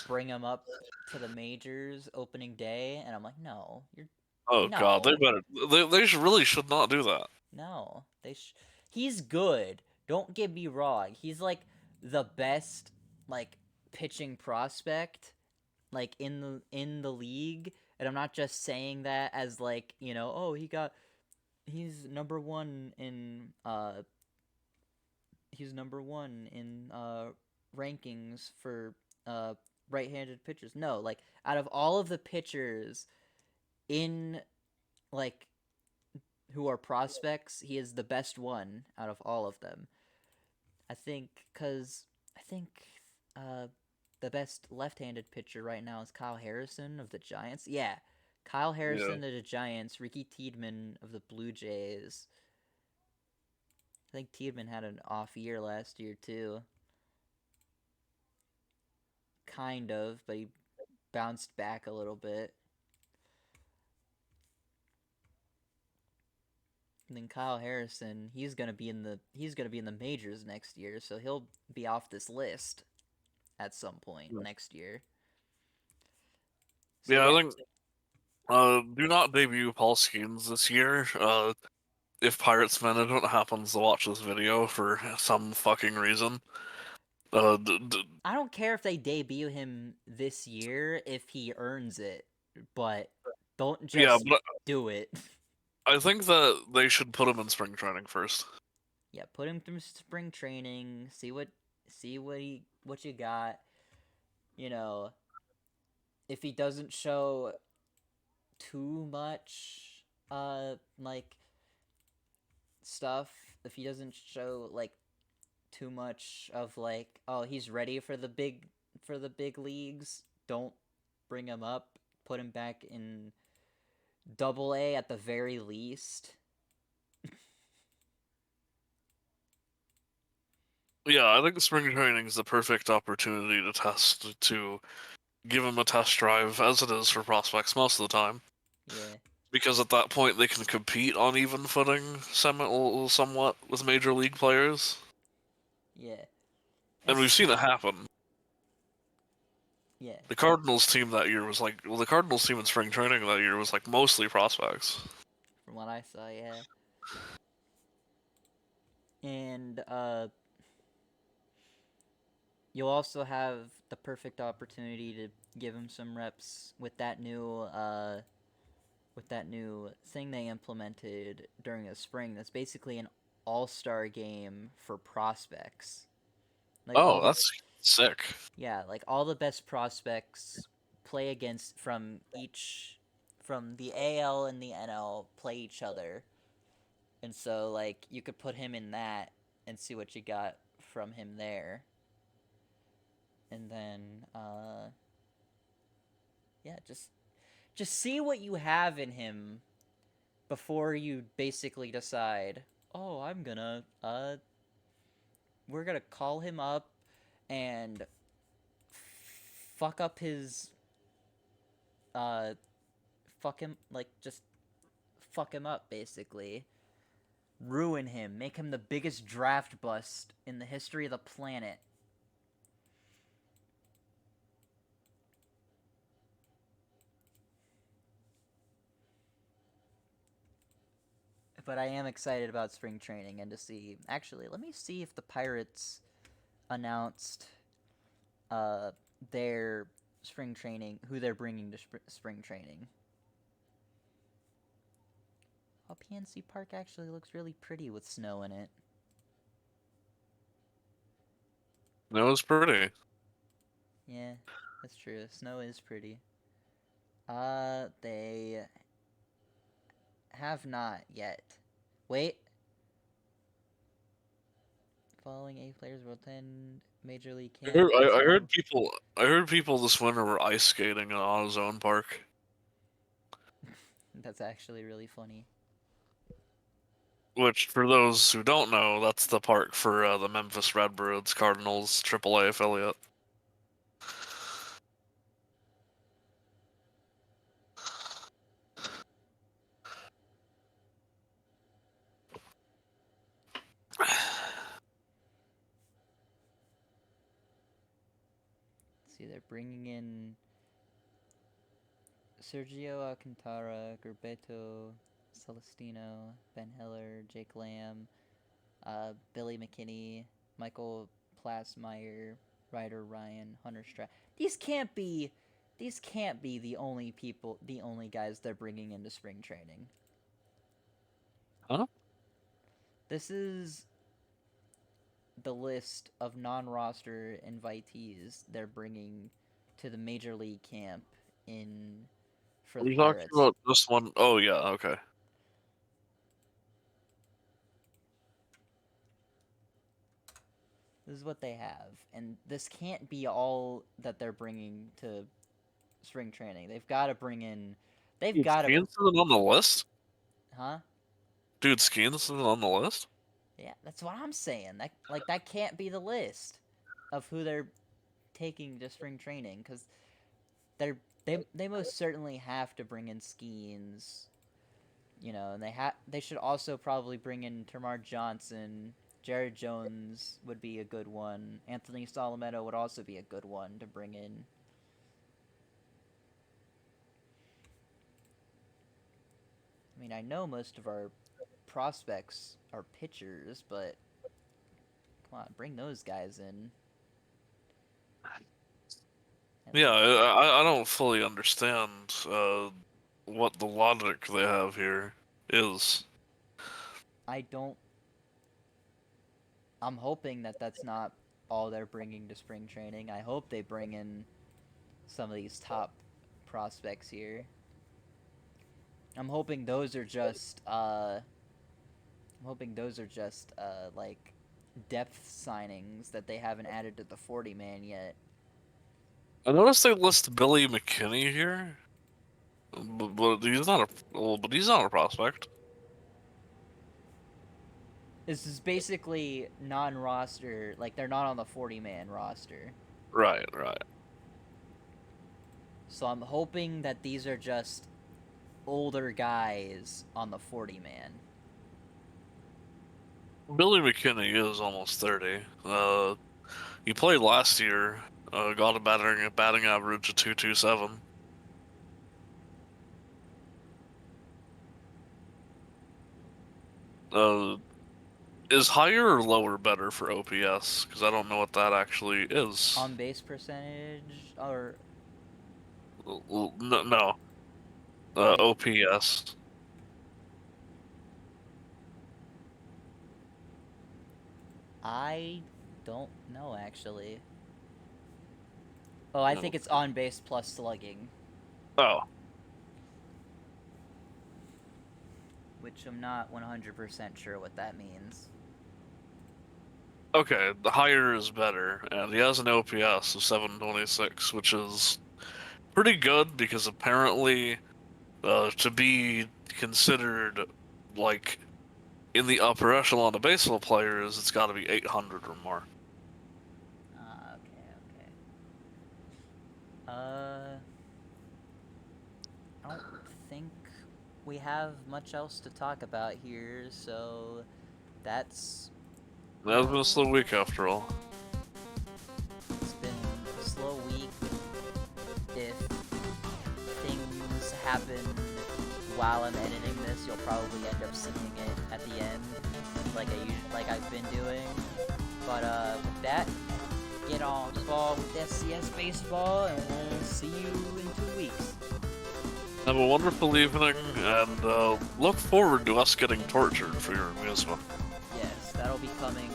bring him up to the majors opening day, and I'm like, no, you're Oh God, they no, better. They really should not do that. no. He's good. Don't get me wrong. He's like the best like pitching prospect like in the league, and I'm not just saying that as like oh he's number one in rankings for uh right-handed pitchers. No, like out of all of the pitchers in like who are prospects, he is the best one out of all of them. I think uh the best left-handed pitcher right now is Kyle Harrison of the Giants. Yeah, Kyle Yeah. Harrison of the Giants, Ricky Tiedemann of the Blue Jays. I think Tiedemann had an off year last year too. Kind of, but he bounced back a little bit. And then Kyle Harrison, he's gonna be in the majors next year, so he'll be off this list at some point next year. So Yeah, yeah, I think do not debut Paul Skeens this year. If Pirates management happens to watch this video for some fucking reason, uh, d d I don't care if they debut him this year if he earns it, but don't yeah, just but do it. I think that they should put him in spring training first. Yeah, put him through spring training, what you got. You know, if he doesn't show too much like stuff, if he doesn't show like too much of like oh he's ready for the big leagues, don't bring him up. Put him back in double A at the very least. Yeah, I think spring training is the perfect opportunity to give them a test drive, as it is for prospects most of the time. Yeah, Because at that point they can compete on even footing somewhat with major league players. yeah. And we've It's seen it happen. yeah. The Cardinals team that year was like, well, the Cardinals team in spring training that year was like mostly prospects. From what I saw, yeah. And you'll also have the perfect opportunity to give him some reps with that new thing they implemented during the spring. That's basically an all-star game for prospects. Like all Oh, the that's sick. yeah, like all the best prospects play against from the AL and the NL play each other. And so like you could put him in that and see what you got from him there. And then yeah, just see what you have in him before you basically decide, "Oh, I'm going to we're going to call him up and fuck up his uh fuck him like just fuck him up basically. Ruin him, make him the biggest draft bust in the history of the planet." But I am excited about spring training and to see. Actually, let me see if the Pirates announced uh, their spring training, who they're bringing to spring training. Oh, PNC Park actually looks really pretty with snow in it. It was pretty. Yeah, that's true. Snow is pretty. They have not yet. Wait. Following A players will attend Major League I Camp heard, in I, I heard snow. people. I heard people this winter were ice skating in AutoZone Park, That's actually really funny. which, for those who don't know, that's the park for the Memphis Redbirds Cardinals AAA affiliate. Let's see, they're bringing in Sergio Alcantara, Gerbeto Celestino, Ben Heller, Jake Lamb, Billy McKinney, Michael Plasmeyer, Ryder Ryan, Hunter Stra. These can't be, these can't be the only guys they're bringing into spring training. Huh? This is the list of non-roster invitees they're bringing to the major league camp in for Are the you talking Pirates. about this one? Oh yeah, okay. This is what they have, and this can't be all that they're bringing to spring training. They've got to bring in. They've Dude, got to, Skiin's isn't on the list. huh? Dude, Skiin's isn't on the list. Yeah, that's what I'm saying. That can't be the list of who they're taking to spring training because they most certainly have to bring in Skeens. You know, and they should also probably bring in Termar Johnson. Jared Jones would be a good one. Anthony Solometo would also be a good one to bring in. I mean, I know most of our prospects are pitchers, but come on, bring those guys in. At Yeah, least I don't fully understand what the logic they have here is. I don't. I'm hoping that that's not all they're bringing to spring training. I hope they bring in some of these top prospects here. I'm hoping those are just. I'm hoping those are just like depth signings that they haven't added to the 40 man yet. I noticed they list Billy McKinney here, but he's not a well, but he's not a prospect. This is basically non-roster, like they're not on the 40-man roster. Right, right. So I'm hoping that these are just older guys on the 40-man. Billy McKinney is almost 30. He played last year. Got a batting average of 227. Uh, is higher or lower better for OPS? Because I don't know what that actually is. On base percentage, or No, no. on OPS. I don't know actually. Oh, I think it's on base plus slugging, Oh, which I'm not 100% sure what that means. okay. The higher is better, and he has an OPS of 726, which is pretty good because apparently, to be considered like in the upper echelon of baseball players, it's got to be 800 or more. Okay, okay. Uh, I don't think we have much else to talk about here, so that's That's been a slow week after all. it's been a slow week. If things happen while I'm editing this, you'll probably end up seeing it at the end, like I've been doing. But with that, get on ball with SCS baseball, and we'll see you in 2 weeks. Have a wonderful evening, and look forward to us getting tortured for your amusement. Yes, that'll be coming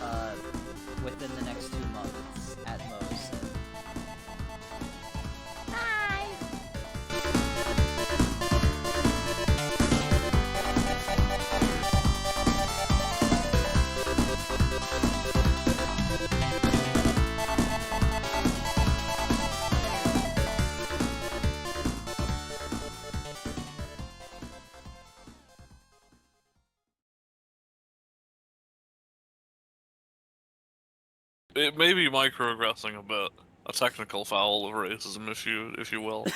uh, within the next 2 months at most. It may be microaggressing a bit, a technical foul of racism, if you will.